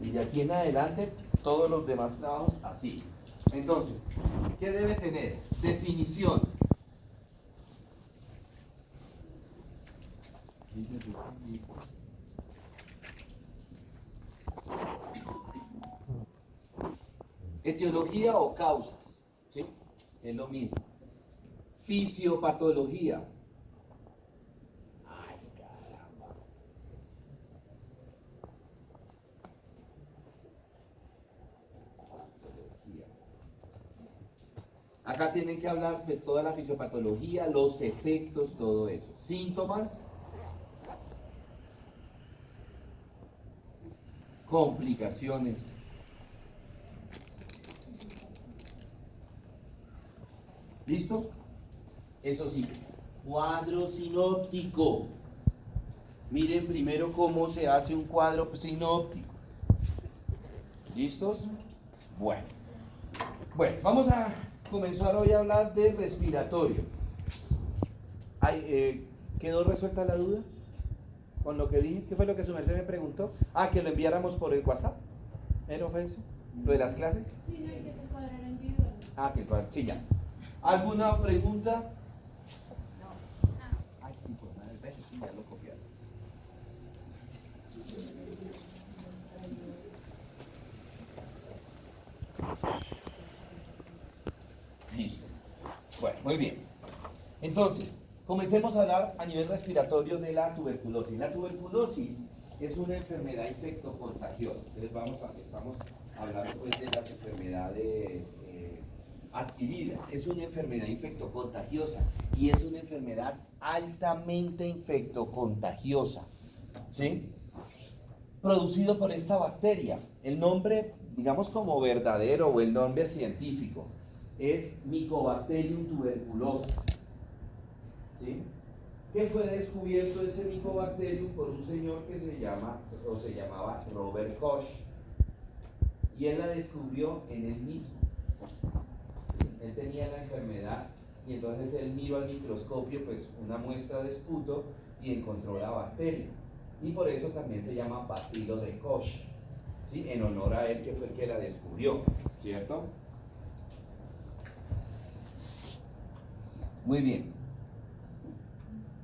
Y de aquí en adelante, todos los demás trabajos así. Entonces, ¿qué debe tener? Definición. Etiología o causas, ¿sí? Es lo mismo. Fisiopatología. Ay, caramba. Patología. Acá tienen que hablar pues toda la fisiopatología, los efectos, todo eso. Síntomas, complicaciones. ¿Listo? Eso sí, cuadro sinóptico. Miren primero cómo se hace un cuadro sinóptico. ¿Listos? Bueno. Bueno, vamos a comenzar hoy a hablar de respiratorio. ¿Quedó resuelta la duda con lo que dije? ¿Qué fue lo que su merced me preguntó? Ah, que lo enviáramos por el WhatsApp. ¿No fue eso? ¿Lo de las clases? Sí, no, hay que el cuadro era individual. Ah, que el cuadro, sí, ya. ¿Alguna pregunta? No. Ay, tipo, madre, ve, sí, ya lo copiaron. Listo. Bueno, muy bien. Entonces, comencemos a hablar a nivel respiratorio de la tuberculosis. La tuberculosis es una enfermedad infectocontagiosa. Entonces estamos hablando pues de las enfermedades adquiridas. Es una enfermedad infectocontagiosa y es una enfermedad altamente infectocontagiosa. ¿Sí? Producido por esta bacteria. El nombre, digamos como verdadero o el nombre científico, es Mycobacterium tuberculosis. ¿Sí? Que fue descubierto ese Mycobacterium por un señor que se llamaba Robert Koch. Y él la descubrió en él mismo. ¿Sí? Él tenía la enfermedad y entonces él miró al microscopio pues una muestra de esputo y encontró la bacteria. Y por eso también se llama bacilo de Koch, ¿sí? En honor a él que fue el que la descubrió, ¿cierto? Muy bien.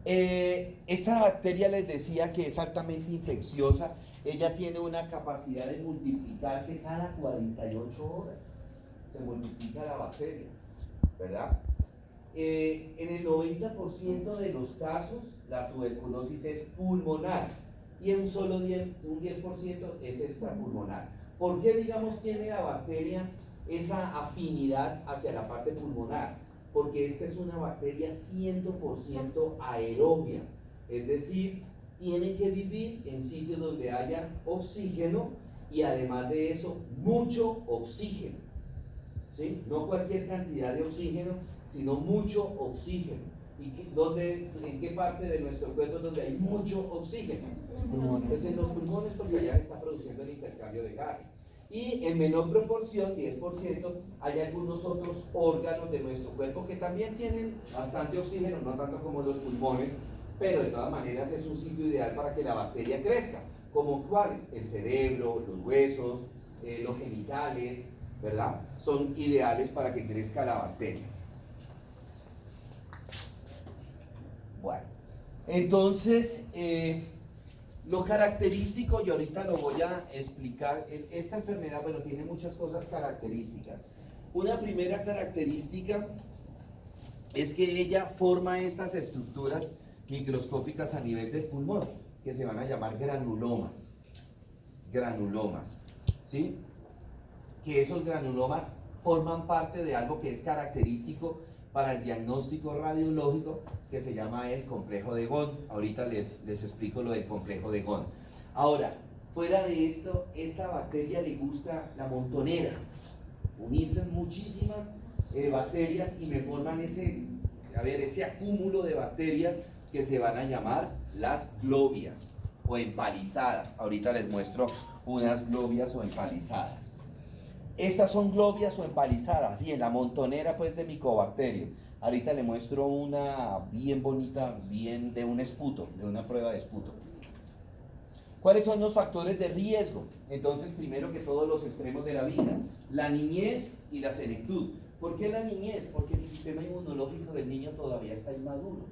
Esta bacteria les decía que es altamente infecciosa. Ella tiene una capacidad de multiplicarse cada 48 horas. Se multiplica la bacteria, ¿verdad? En el 90% de los casos, la tuberculosis es pulmonar y en un 10% es extrapulmonar. ¿Por qué, digamos, tiene la bacteria esa afinidad hacia la parte pulmonar? Porque esta es una bacteria 100% aerobia, es decir, tiene que vivir en sitios donde haya oxígeno y además de eso, mucho oxígeno. ¿Sí? No cualquier cantidad de oxígeno, sino mucho oxígeno. ¿En qué parte de nuestro cuerpo es donde hay mucho oxígeno? Pues en los pulmones, porque allá está produciendo el intercambio de gases. Y en menor proporción, 10%, hay algunos otros órganos de nuestro cuerpo que también tienen bastante oxígeno, no tanto como los pulmones, pero de todas maneras es un sitio ideal para que la bacteria crezca. ¿Como cuáles? El cerebro, los huesos, los genitales, ¿verdad? Son ideales para que crezca la bacteria. Bueno, entonces, lo característico, y ahorita lo voy a explicar, esta enfermedad, bueno, tiene muchas cosas características. Una primera característica es que ella forma estas estructuras microscópicas a nivel del pulmón, que se van a llamar granulomas. Granulomas, ¿sí? Que esos granulomas forman parte de algo que es característico para el diagnóstico radiológico, que se llama el complejo de Ghon. Ahorita les explico lo del complejo de Ghon. Ahora, fuera de esto, esta bacteria le gusta la montonera, unirse en muchísimas bacterias y me forman ese acúmulo de bacterias que se van a llamar las globias o empalizadas. Ahorita les muestro unas globias o empalizadas. Estas son globias o empalizadas, y en la montonera pues de Mycobacterium. Ahorita le muestro una bien bonita, bien de un esputo, de una prueba de esputo. ¿Cuáles son los factores de riesgo? Entonces, primero que todo, los extremos de la vida, la niñez y la senectud. ¿Por qué la niñez? Porque el sistema inmunológico del niño todavía está inmaduro.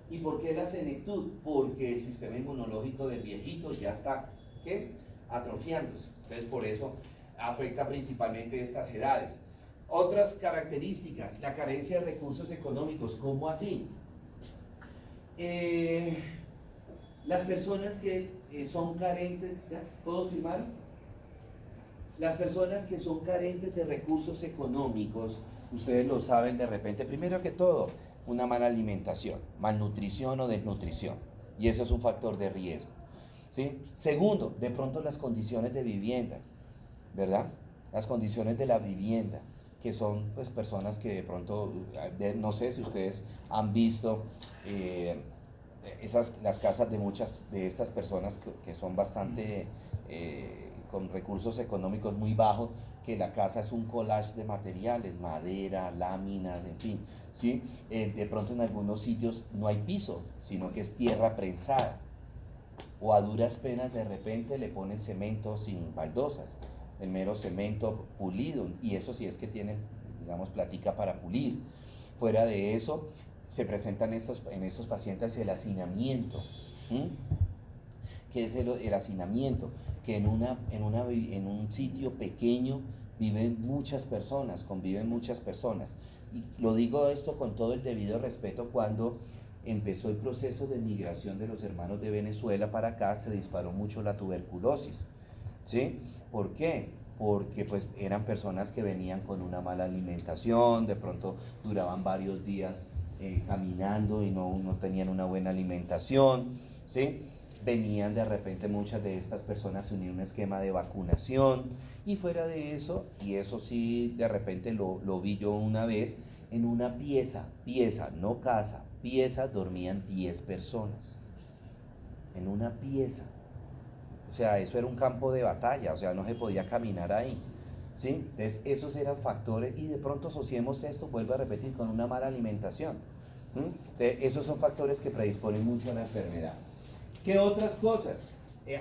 ¿Y por qué la senectud? Porque el sistema inmunológico del viejito ya está, ¿qué? Atrofiándose. Entonces, por eso afecta principalmente estas edades. Otras características, la carencia de recursos económicos. ¿Cómo así? Las personas que son carentes, ¿ya? ¿Todos firmaron? Las personas que son carentes de recursos económicos, ustedes lo saben de repente, primero que todo, una mala alimentación, malnutrición o desnutrición, y eso es un factor de riesgo, ¿sí? Segundo, de pronto las condiciones de vivienda, ¿verdad? Las condiciones de la vivienda, que son pues personas que de pronto, no sé si ustedes han visto las casas de muchas de estas personas que son bastante con recursos económicos muy bajos, que la casa es un collage de materiales, madera, láminas, en fin, ¿sí? De pronto en algunos sitios no hay piso, sino que es tierra prensada, o a duras penas de repente le ponen cemento sin baldosas, el mero cemento pulido, y eso sí es que tienen, digamos, platica para pulir. Fuera de eso, se presentan en estos pacientes el hacinamiento. ¿Qué es el hacinamiento? Que en un sitio pequeño viven muchas personas, conviven muchas personas. Y lo digo esto con todo el debido respeto. Cuando empezó el proceso de migración de los hermanos de Venezuela para acá, se disparó mucho la tuberculosis, ¿sí? ¿Por qué? Porque pues eran personas que venían con una mala alimentación, de pronto duraban varios días caminando y no tenían una buena alimentación, ¿sí? Venían de repente muchas de estas personas a unir un esquema de vacunación, y fuera de eso, y eso sí de repente lo vi yo una vez, en una pieza, no casa, pieza, dormían 10 personas, en una pieza. O sea, eso era un campo de batalla, o sea, no se podía caminar ahí, ¿sí? Entonces, esos eran factores, y de pronto asociemos esto, vuelvo a repetir, con una mala alimentación. Entonces, esos son factores que predisponen mucho a la enfermedad. ¿Qué otras cosas?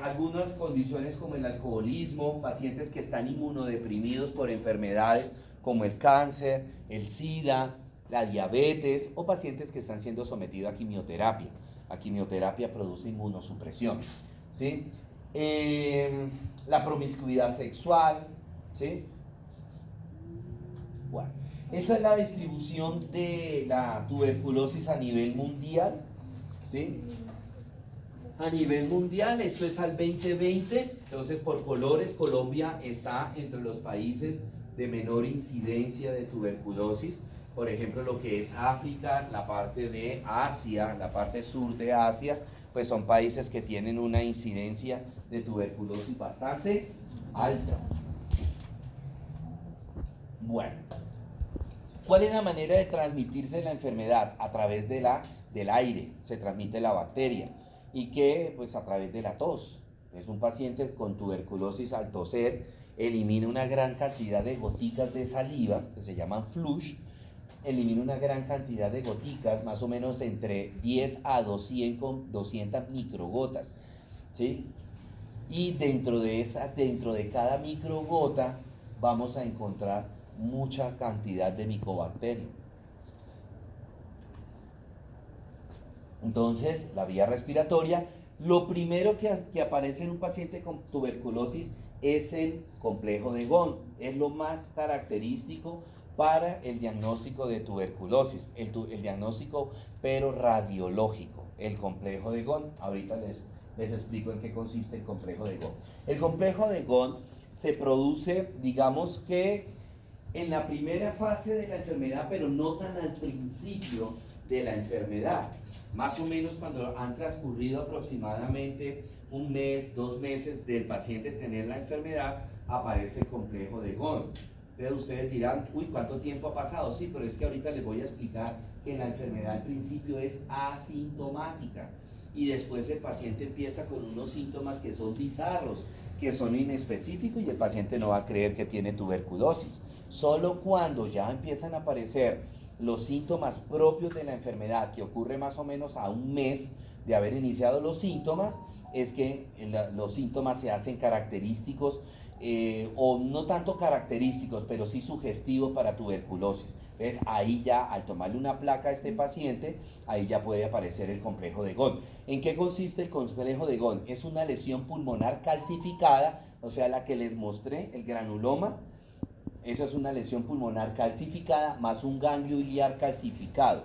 Algunas condiciones como el alcoholismo, pacientes que están inmunodeprimidos por enfermedades como el cáncer, el SIDA, la diabetes, o pacientes que están siendo sometidos a quimioterapia. La quimioterapia produce inmunosupresión, ¿sí? La promiscuidad sexual, ¿sí? Bueno, esa es la distribución de la tuberculosis a nivel mundial, ¿sí? A nivel mundial, esto es al 2020, entonces por colores, Colombia está entre los países de menor incidencia de tuberculosis. Por ejemplo, lo que es África, la parte de Asia, la parte sur de Asia, pues son países que tienen una incidencia de tuberculosis bastante alta. Bueno, ¿cuál es la manera de transmitirse la enfermedad? A través del aire se transmite la bacteria. ¿Y qué? Pues a través de la tos. Es un paciente con tuberculosis, al toser elimina una gran cantidad de goticas de saliva, que se llaman flush, elimina una gran cantidad de goticas, más o menos entre 10 a 200 microgotas, ¿sí? Y dentro de cada microgota vamos a encontrar mucha cantidad de micobacterias. Entonces, la vía respiratoria, lo primero que aparece en un paciente con tuberculosis es el complejo de Ghon, es lo más característico para el diagnóstico de tuberculosis, el diagnóstico pero radiológico, el complejo de Ghon. Ahorita les explico en qué consiste el complejo de Ghon. El complejo de Ghon se produce, digamos que en la primera fase de la enfermedad, pero no tan al principio de la enfermedad. Más o menos cuando han transcurrido aproximadamente un mes, 2 meses del paciente tener la enfermedad, aparece el complejo de Ghon. Entonces ustedes dirán, uy, ¿cuánto tiempo ha pasado? Sí, pero es que ahorita les voy a explicar que la enfermedad al principio es asintomática, y después el paciente empieza con unos síntomas que son bizarros, que son inespecíficos, y el paciente no va a creer que tiene tuberculosis. Solo cuando ya empiezan a aparecer los síntomas propios de la enfermedad, que ocurre más o menos a un mes de haber iniciado los síntomas, es que los síntomas se hacen característicos, o no tanto característicos, pero sí sugestivos para tuberculosis. Entonces ahí ya, al tomarle una placa a este paciente, ahí ya puede aparecer el complejo de Ghon. ¿En qué consiste el complejo de Ghon? Es una lesión pulmonar calcificada, o sea, la que les mostré, el granuloma. Esa es una lesión pulmonar calcificada más un ganglio iliar calcificado.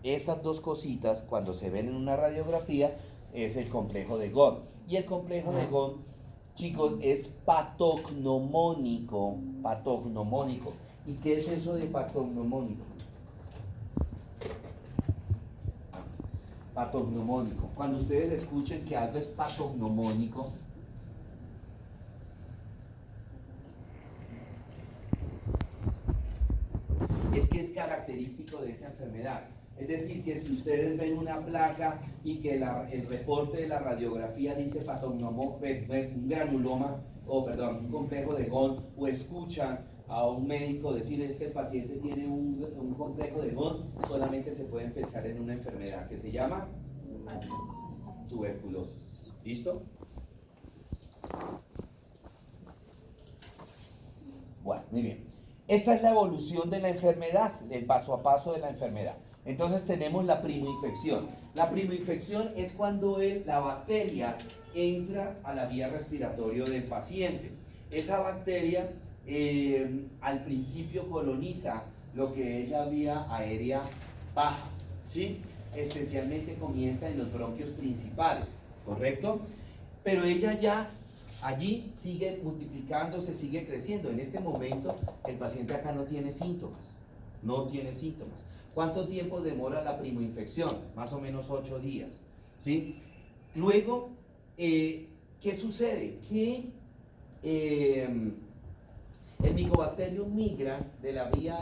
Esas dos cositas, cuando se ven en una radiografía, es el complejo de Ghon. Y el complejo de Ghon, chicos, es patognomónico. Patognomónico. ¿Y qué es eso de patognomónico? Patognomónico. Cuando ustedes escuchen que algo es patognomónico, es que es característico de esa enfermedad. Es decir, que si ustedes ven una placa y que el reporte de la radiografía dice un granuloma, un complejo de Ghon, o escuchan a un médico decir es que el paciente tiene un complejo de Ghon, solamente se puede empezar en una enfermedad que se llama tuberculosis. ¿Listo? Bueno, muy bien. Esta es la evolución de la enfermedad, el paso a paso de la enfermedad. Entonces tenemos la primoinfección. La primoinfección es cuando la bacteria entra a la vía respiratoria del paciente. Esa bacteria al principio coloniza lo que es la vía aérea baja, ¿sí? Especialmente comienza en los bronquios principales, ¿correcto? Pero ella ya allí sigue multiplicándose, sigue creciendo. En este momento el paciente acá no tiene síntomas, no tiene síntomas. ¿Cuánto tiempo demora la primoinfección? Más o menos 8 días, ¿sí? Luego, ¿qué sucede? Que el Mycobacterium migra de la vía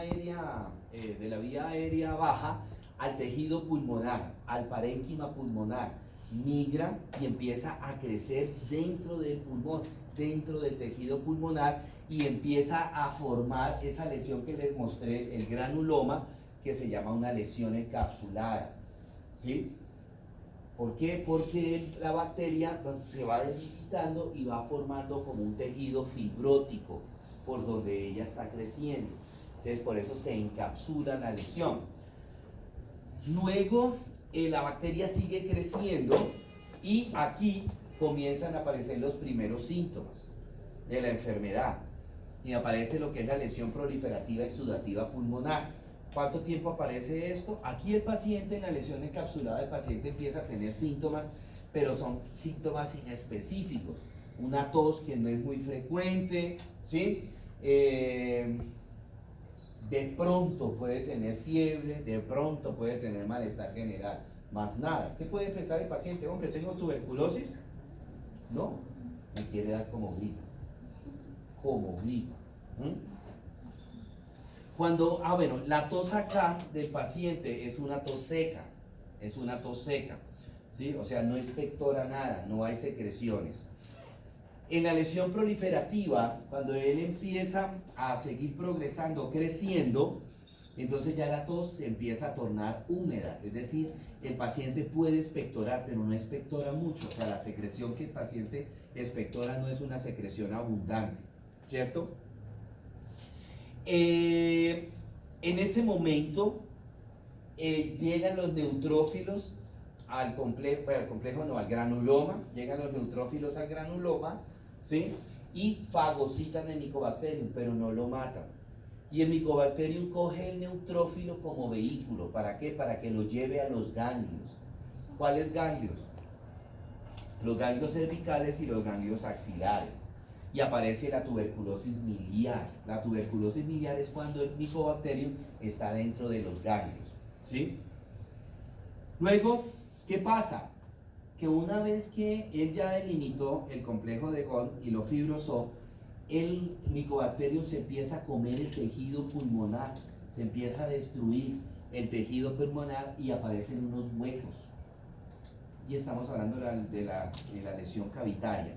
aérea baja al tejido pulmonar, al parénquima pulmonar. Migra y empieza a crecer dentro del pulmón, dentro del tejido pulmonar, y empieza a formar esa lesión que les mostré, el granuloma, que se llama una lesión encapsulada, ¿sí? ¿Por qué? Porque la bacteria se va debilitando y va formando como un tejido fibrótico por donde ella está creciendo. Entonces por eso se encapsula la lesión. Luego la bacteria sigue creciendo y aquí comienzan a aparecer los primeros síntomas de la enfermedad. Y aparece lo que es la lesión proliferativa exudativa pulmonar. ¿Cuánto tiempo aparece esto? Aquí el paciente, en la lesión encapsulada, el paciente empieza a tener síntomas, pero son síntomas inespecíficos. Una tos que no es muy frecuente, ¿sí? De pronto puede tener fiebre, de pronto puede tener malestar general, más nada. ¿Qué puede pensar el paciente? Hombre, ¿tengo tuberculosis? No, me quiere dar como gripa. Como gripa. Cuando, la tos acá del paciente es una tos seca, ¿sí? O sea, no expectora nada, no hay secreciones. En la lesión proliferativa, cuando él empieza a seguir progresando, creciendo, entonces ya la tos se empieza a tornar húmeda, es decir, el paciente puede expectorar, pero no expectora mucho, o sea, la secreción que el paciente expectora no es una secreción abundante, ¿cierto? En ese momento llegan los neutrófilos al granuloma, llegan los neutrófilos al granuloma, ¿sí? Y fagocitan el Mycobacterium, pero no lo matan. Y el Mycobacterium coge el neutrófilo como vehículo. ¿Para qué? Para que lo lleve a los ganglios. ¿Cuáles ganglios? Los ganglios cervicales y los ganglios axilares. Y aparece la tuberculosis miliar. La tuberculosis miliar es cuando el Mycobacterium está dentro de los ganglios, ¿sí? Luego, ¿qué pasa? Que una vez que él ya delimitó el complejo de Ghon y lo fibrosó, el Mycobacterium se empieza a comer el tejido pulmonar, se empieza a destruir el tejido pulmonar y aparecen unos huecos. Y estamos hablando de la lesión cavitaria.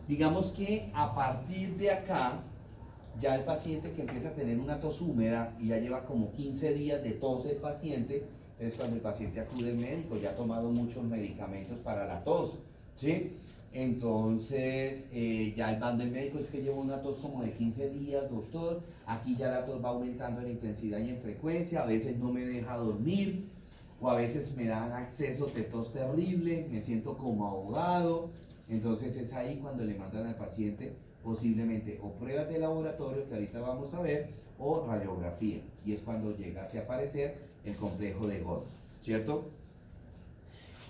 Digamos que a partir de acá, ya el paciente que empieza a tener una tos húmeda y ya lleva como 15 días de tos el paciente, es cuando el paciente acude al médico, ya ha tomado muchos medicamentos para la tos, ¿sí? Entonces, ya el van del médico es que llevo una tos como de 15 días, doctor. Aquí ya la tos va aumentando en intensidad y en frecuencia. A veces no me deja dormir, o a veces me dan acceso de tos terrible, me siento como ahogado. Entonces, es ahí cuando le mandan al paciente posiblemente o pruebas de laboratorio, que ahorita vamos a ver, o radiografía. Y es cuando llegase a aparecer el complejo de Gott, ¿cierto?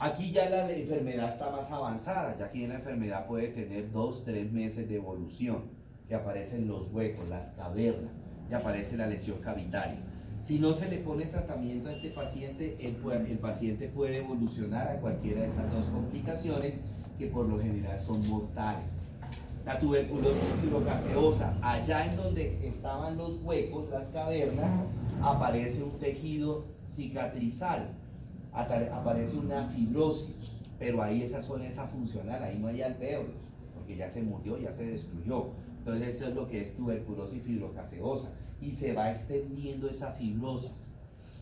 Aquí ya la enfermedad está más avanzada, ya que la enfermedad puede tener 2-3 meses de evolución, que aparecen los huecos, las cavernas, y aparece la lesión cavitaria. Si no se le pone tratamiento a este paciente, el paciente puede evolucionar a cualquiera de estas dos complicaciones, que por lo general son mortales. La tuberculosis fibrocaseosa, allá en donde estaban los huecos, las cavernas, aparece un tejido cicatrizal, aparece una fibrosis, pero ahí esa zona es afuncional, ahí no hay alvéolos, porque ya se murió, ya se destruyó. Entonces eso es lo que es tuberculosis fibrocaseosa, y se va extendiendo esa fibrosis.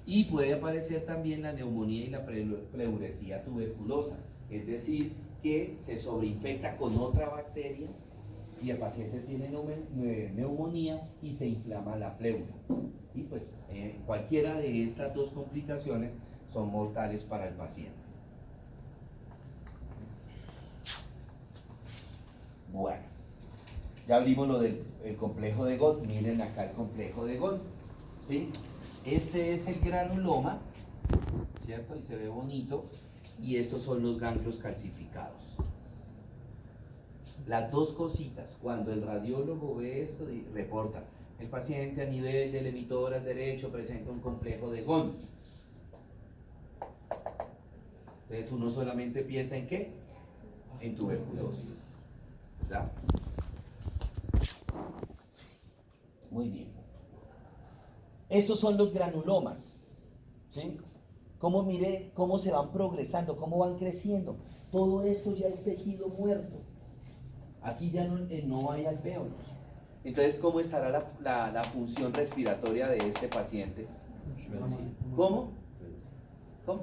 Y puede aparecer también la neumonía y la pleuresía tuberculosa, es decir, que se sobreinfecta con otra bacteria y el paciente tiene neumonía y se inflama la pleura. Y pues cualquiera de estas dos complicaciones son mortales para el paciente. Bueno, ya abrimos lo del complejo de Gott. Miren acá el complejo de Gott, ¿sí? Este es el granuloma, ¿cierto? Y se ve bonito. Y estos son los ganglios calcificados. Las dos cositas, cuando el radiólogo ve esto, reporta: el paciente a nivel del emitor al derecho presenta un complejo de Gott. Entonces uno solamente piensa en ¿qué? En tuberculosis, ¿verdad? Muy bien. Estos son los granulomas, ¿sí? Mire cómo se van progresando, cómo van creciendo. Todo esto ya es tejido muerto. Aquí ya no hay alvéolos. Entonces, ¿cómo estará la función respiratoria de este paciente? ¿Cómo? ¿Cómo?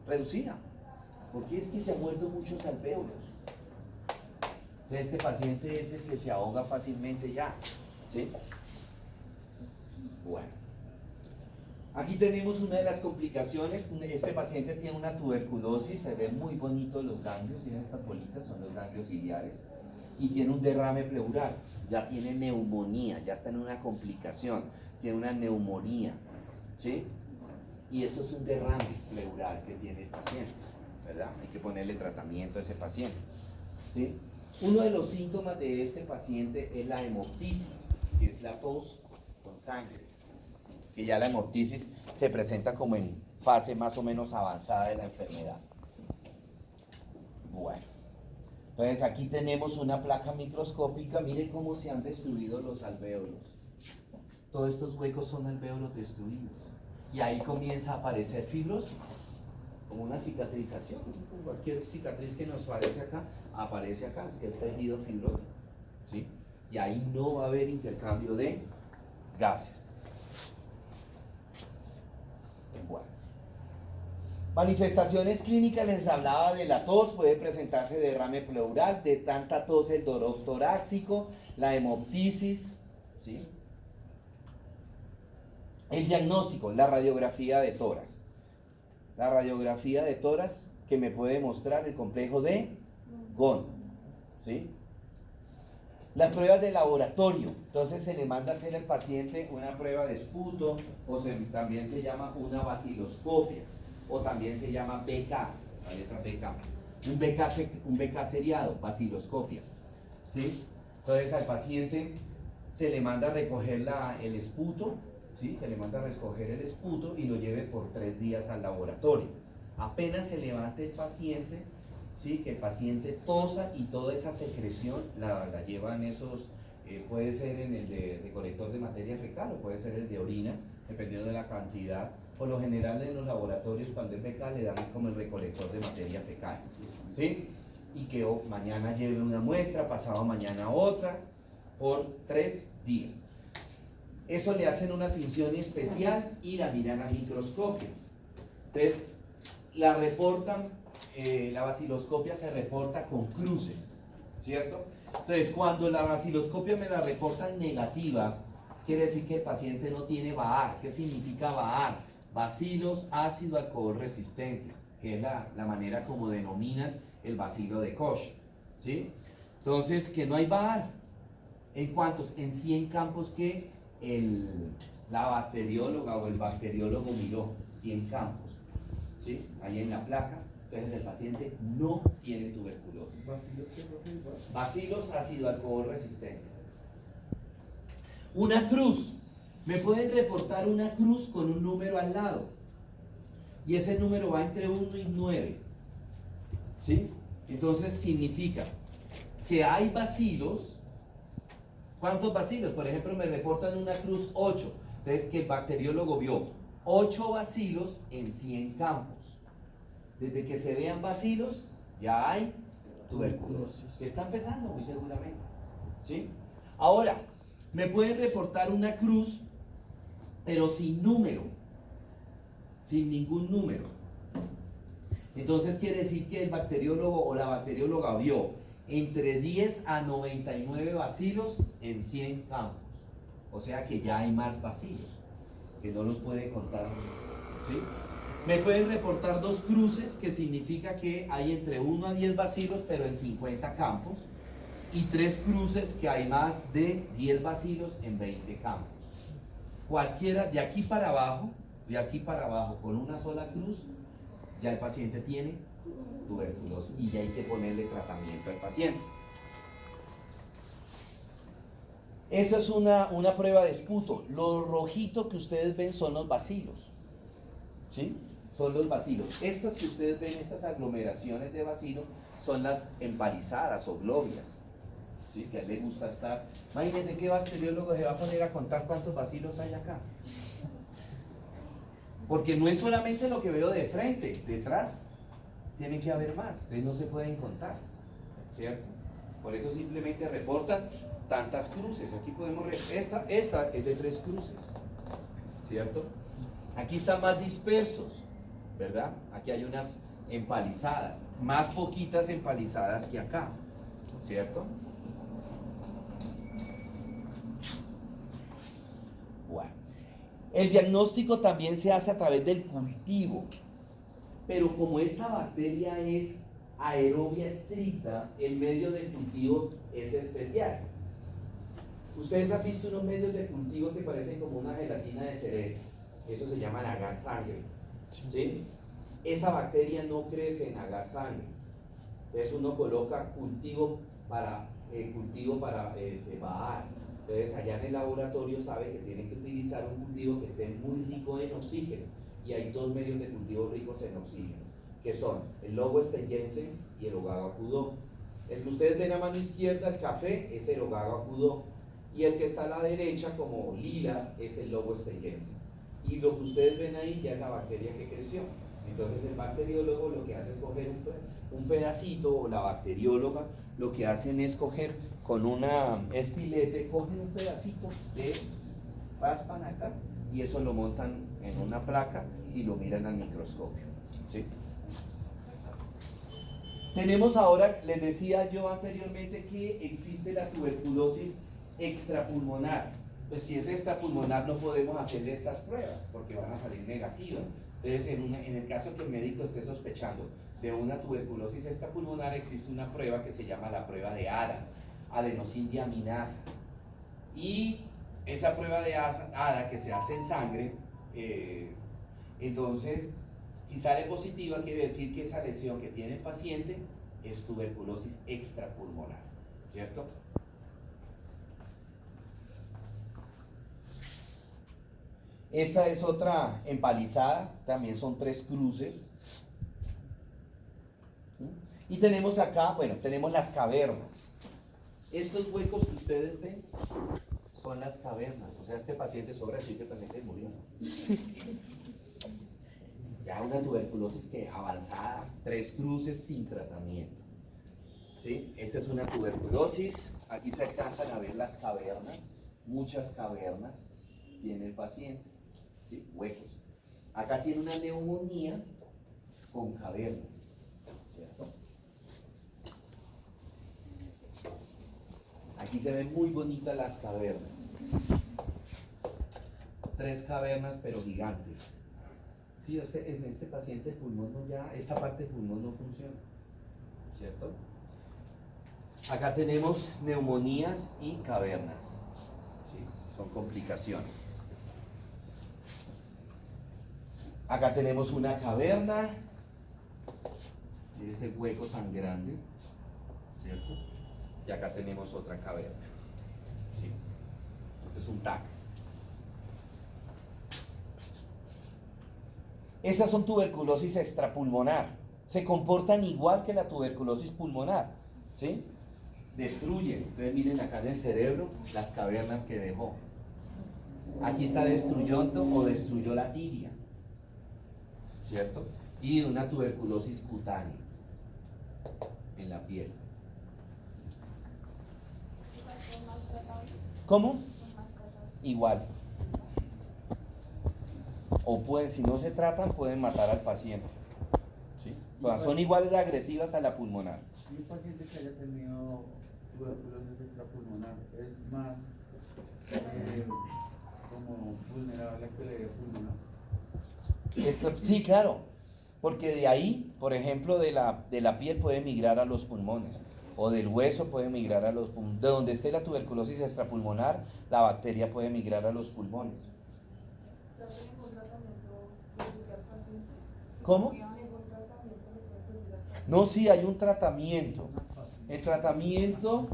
Reducida. Porque es que se han muerto muchos alvéolos. Este paciente es el que se ahoga fácilmente ya, ¿sí? Bueno. Aquí tenemos una de las complicaciones. Este paciente tiene una tuberculosis, se ven muy bonitos los ganglios, miren estas bolitas, son los ganglios iliares, y tiene un derrame pleural, ya tiene neumonía, ya está en una complicación, tiene una neumonía, ¿sí? Y eso es un derrame pleural que tiene el paciente, ¿verdad? Hay que ponerle tratamiento a ese paciente, ¿sí? Uno de los síntomas de este paciente es la hemoptisis, que es la tos con sangre, que ya la hemoptisis se presenta como en fase más o menos avanzada de la enfermedad. Bueno, entonces aquí tenemos una placa microscópica. Miren cómo se han destruido los alvéolos. Todos estos huecos son alvéolos destruidos. Y ahí comienza a aparecer fibrosis, como una cicatrización. Cualquier cicatriz que nos aparece acá, es que es tejido fibrótico, ¿sí? Y ahí no va a haber intercambio de gases. Bueno. Manifestaciones clínicas, les hablaba de la tos, puede presentarse derrame pleural, de tanta tos el dolor torácico, la hemoptisis, ¿sí? El diagnóstico, la radiografía de tórax. La radiografía de tórax que me puede mostrar el complejo de Gott, ¿sí? Las pruebas de laboratorio, entonces se le manda a hacer al paciente una prueba de esputo, o también se llama una baciloscopia, o también se llama BK, la letra BK, un BK seriado, baciloscopia, ¿sí? Entonces al paciente se le manda a recoger el esputo, ¿sí? Se le manda a recoger el esputo y lo lleve por 3 días al laboratorio. Apenas se levante el paciente, ¿sí? Que el paciente tosa y toda esa secreción la llevan esos, puede ser en el de recolector de materia fecal o puede ser el de orina, dependiendo de la cantidad. Por lo general en los laboratorios cuando es fecal le dan como el recolector de materia fecal, ¿sí? Y que mañana lleve una muestra, pasado mañana otra, por 3 días. Eso le hacen una tinción especial y la miran a microscopio. Entonces, la reportan la vaciloscopia se reporta con cruces, ¿cierto? Entonces, cuando la vaciloscopia me la reportan negativa, quiere decir que el paciente no tiene VAR. ¿Qué significa VAR? Bacilos ácido alcohol resistentes, que es la manera como denominan el bacilo de Koch, ¿sí? Entonces, que no hay VAR. ¿En cuántos? En 100 campos que la bacterióloga o el bacteriólogo miró, 100 campos, ¿sí? Ahí en la placa. Entonces el paciente no tiene tuberculosis. Bacilos ácido alcohol resistente. Una cruz. Me pueden reportar una cruz con un número al lado. Y ese número va entre 1 y 9. ¿Sí? Entonces significa que hay bacilos. ¿Cuántos bacilos? Por ejemplo, me reportan una cruz 8. Entonces que el bacteriólogo vio 8 bacilos en 100 campos. Desde que se vean bacilos, ya hay tuberculosis. Que está empezando muy seguramente. ¿Sí? Ahora, me pueden reportar una cruz, pero sin número. Sin ningún número. Entonces quiere decir que el bacteriólogo o la bacterióloga vio entre 10 a 99 bacilos en 100 campos. O sea que ya hay más bacilos, que no los puede contar. ¿Sí? Me pueden reportar 2 cruces, que significa que hay entre 1 a 10 bacilos, pero en 50 campos. Y 3 cruces, que hay más de 10 bacilos en 20 campos. Cualquiera, de aquí para abajo, con una sola cruz, ya el paciente tiene tuberculosis y ya hay que ponerle tratamiento al paciente. Esa es una prueba de esputo. Lo rojito que ustedes ven son los bacilos. ¿Sí? Son los bacilos. Estas que ustedes ven, estas aglomeraciones de bacilos, son las empalizadas o globias. ¿Sí? Que a él le gusta estar. Imagínense qué bacteriólogo se va a poner a contar cuántos bacilos hay acá. Porque no es solamente lo que veo de frente, detrás tiene que haber más, entonces no se pueden contar, ¿cierto? Por eso simplemente reportan tantas cruces. Aquí podemos ver, esta es de 3 cruces, ¿cierto? Aquí están más dispersos, ¿verdad? Aquí hay unas empalizadas, más poquitas empalizadas que acá, ¿cierto? Bueno, el diagnóstico también se hace a través del cultivo, pero como esta bacteria es aerobia estricta, el medio de cultivo es especial. Ustedes han visto unos medios de cultivo que parecen como una gelatina de cereza, eso se llama agar sangre, ¿sí? Esa bacteria no crece en agar sangre, entonces uno coloca cultivo para Baar. Entonces allá en el laboratorio sabe que tienen que utilizar un cultivo que esté muy rico en oxígeno, y hay 2 medios de cultivo ricos en oxígeno, que son el lobo estengense y el ogagacudó. El que ustedes ven a mano izquierda, el café, es el ogagacudó, y el que está a la derecha como lila es el lobo estengense. Y lo que ustedes ven ahí ya es la bacteria que creció. Entonces el bacteriólogo lo que hace es coger un pedacito, o la bacterióloga lo que hacen es coger con una estilete, cogen un pedacito de esto, raspan acá y eso lo montan en una placa y lo miran al microscopio, ¿sí? Tenemos ahora, les decía yo anteriormente que existe la tuberculosis extrapulmonar. Pues si es extrapulmonar no podemos hacerle estas pruebas porque van a salir negativas. Entonces en el caso que el médico esté sospechando de una tuberculosis extrapulmonar, existe una prueba que se llama la prueba de ADA, adenosíndiaminasa. Y esa prueba de ADA que se hace en sangre, entonces si sale positiva quiere decir que esa lesión que tiene el paciente es tuberculosis extrapulmonar, ¿cierto? Esta es otra empalizada, también son 3 cruces. Y tenemos acá, bueno, tenemos las cavernas. Estos huecos que ustedes ven son las cavernas. O sea, este paciente sobra decir que el paciente murió. Ya una tuberculosis que avanzada, 3 cruces sin tratamiento. ¿Sí? Esta es una tuberculosis. Aquí se alcanzan a ver las cavernas, muchas cavernas tiene el paciente. ¿Sí? Huecos. Acá tiene una neumonía con cavernas. Aquí se ven muy bonitas las cavernas. 3 cavernas pero gigantes. Sí, en este paciente el pulmón no ya, esta parte del pulmón no funciona, ¿cierto? Acá tenemos neumonías y cavernas, ¿sí? Son complicaciones. Acá tenemos una caverna, ese hueco tan grande, ¿cierto? Y acá tenemos otra caverna, ¿sí? Ese es un TAC. Esas son tuberculosis extrapulmonar. Se comportan igual que la tuberculosis pulmonar, ¿sí? Destruyen. Entonces miren acá en el cerebro las cavernas que dejó. Aquí está destruyendo o destruyó la tibia, ¿cierto? Y una tuberculosis cutánea en la piel. ¿Son más tratables? ¿Cómo? Son más tratables. Igual. O pueden, si no se tratan, pueden matar al paciente, ¿sí? O sea, son igual de agresivas a la pulmonar. Y un paciente que haya tenido tuberculosis extrapulmonar es más como vulnerable a que le dé pulmonar. Sí, claro, porque de ahí, por ejemplo, de la piel puede migrar a los pulmones, o del hueso puede migrar a los pulmones. De donde esté la tuberculosis extrapulmonar, la bacteria puede migrar a los pulmones. ¿Se hace ningún tratamiento que ayude al paciente? ¿Cómo? ¿Ningún tratamiento le puede servir al paciente? No, sí, hay un tratamiento. El tratamiento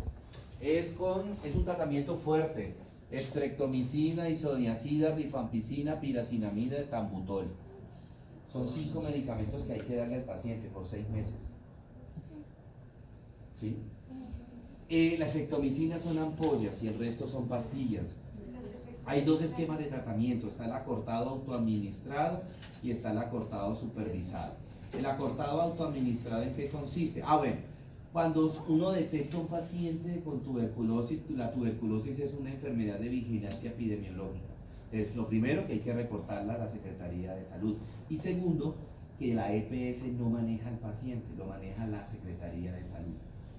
es un tratamiento fuerte. Estreptomicina, isoniazida, rifampicina, piracinamida, etambutol. Son 5 medicamentos que hay que darle al paciente por 6 meses. ¿Sí? La estreptomicina son ampollas y el resto son pastillas. Hay 2 esquemas de tratamiento, está el acortado autoadministrado y está el acortado supervisado. El acortado autoadministrado, ¿en qué consiste? Bueno, cuando uno detecta un paciente con tuberculosis, la tuberculosis es una enfermedad de vigilancia epidemiológica. Entonces, lo primero que hay que reportarla a la Secretaría de Salud. Y segundo, que la EPS no maneja al paciente, lo maneja la Secretaría de Salud.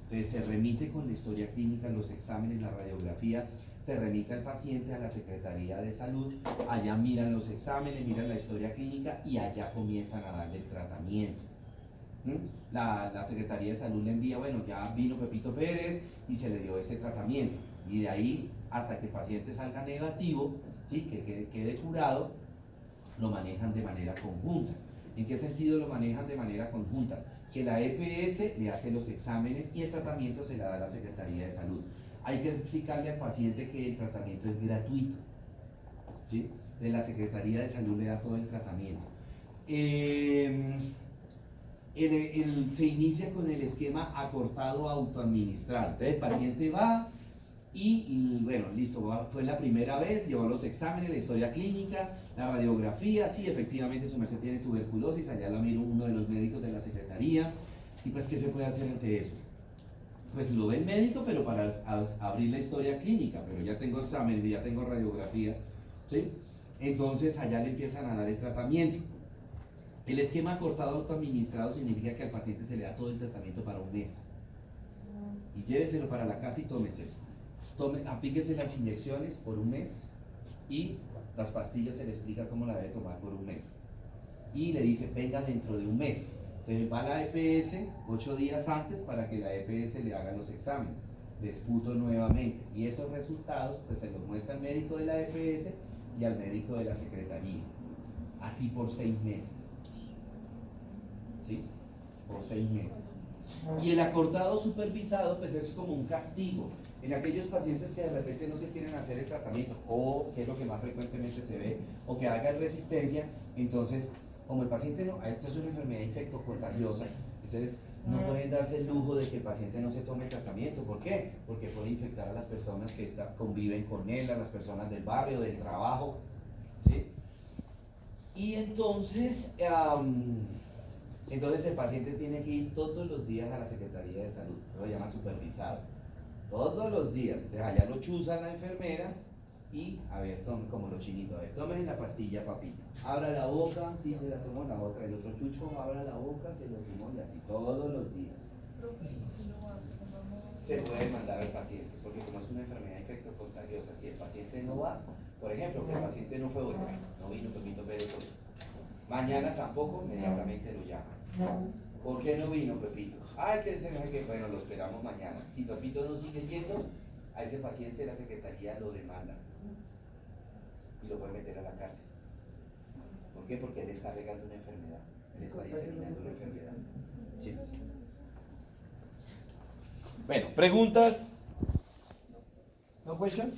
Entonces se remite con la historia clínica, los exámenes, la radiografía, se remite al paciente a la Secretaría de Salud, allá miran los exámenes, miran la historia clínica y allá comienzan a darle el tratamiento. La Secretaría de Salud le envía, bueno, ya vino Pepito Pérez y se le dio ese tratamiento. Y de ahí hasta que el paciente salga negativo, ¿sí? que quede curado, lo manejan de manera conjunta. ¿En qué sentido lo manejan de manera conjunta? Que la EPS le hace los exámenes y el tratamiento se le da a la Secretaría de Salud. Hay que explicarle al paciente que el tratamiento es gratuito, ¿sí? De la Secretaría de Salud le da todo el tratamiento. Se inicia con el esquema acortado autoadministrado. Entonces el paciente va y bueno, listo, fue la primera vez, llevó los exámenes, la historia clínica, la radiografía, sí, efectivamente su merced tiene tuberculosis, allá la miró uno de los médicos de la secretaría, y pues, ¿qué se puede hacer ante eso? Pues lo ve el médico, pero para abrir la historia clínica, pero ya tengo exámenes y ya tengo radiografía, ¿sí? Entonces allá le empiezan a dar el tratamiento. El esquema acortado autoadministrado significa que al paciente se le da todo el tratamiento para un mes. Y lléveselo para la casa y tómeselo. Aplíquese las inyecciones por un mes y las pastillas se le explica cómo la debe tomar por un mes. Y le dice, venga dentro de un mes. Entonces va a la EPS 8 días antes para que la EPS le haga los exámenes. Disputo nuevamente. Y esos resultados pues se los muestra al médico de la EPS y al médico de la secretaría. Así por 6 meses. ¿Sí? Por 6 meses. Y el acortado supervisado pues es como un castigo en aquellos pacientes que de repente no se quieren hacer el tratamiento o que es lo que más frecuentemente se ve o que hagan resistencia. Entonces como el paciente no, esto es una enfermedad infectocontagiosa, entonces no pueden darse el lujo de que el paciente no se tome el tratamiento. ¿Por qué? Porque puede infectar a las personas que conviven con él, a las personas del barrio, del trabajo, ¿sí? Y entonces el paciente tiene que ir todos los días a la Secretaría de Salud, lo llama supervisado, todos los días. Entonces allá lo chuza la enfermera y, a ver, tome, como los chinitos, a ver, tomes la pastilla, papita, abra la boca, sí, se la tomó, la otra, el otro chucho, abra la boca, se lo tomó y así todos los días. Profe, y si lo hace, vamos Se puede demandar al paciente, porque como es una enfermedad infectocontagiosa, si el paciente no va, por ejemplo, que el paciente no fue hoy, no vino Pepito Pérez hoy, mañana tampoco, inmediatamente lo llama. ¿Por qué no vino Pepito? Ay, que se me que bueno, lo esperamos mañana. Si Pepito no sigue yendo, a ese paciente la secretaría lo demanda y lo puede meter a la cárcel. ¿Por qué? Porque él está regando una enfermedad, él está diseminando una enfermedad. ¿Sí? Bueno, preguntas. No question?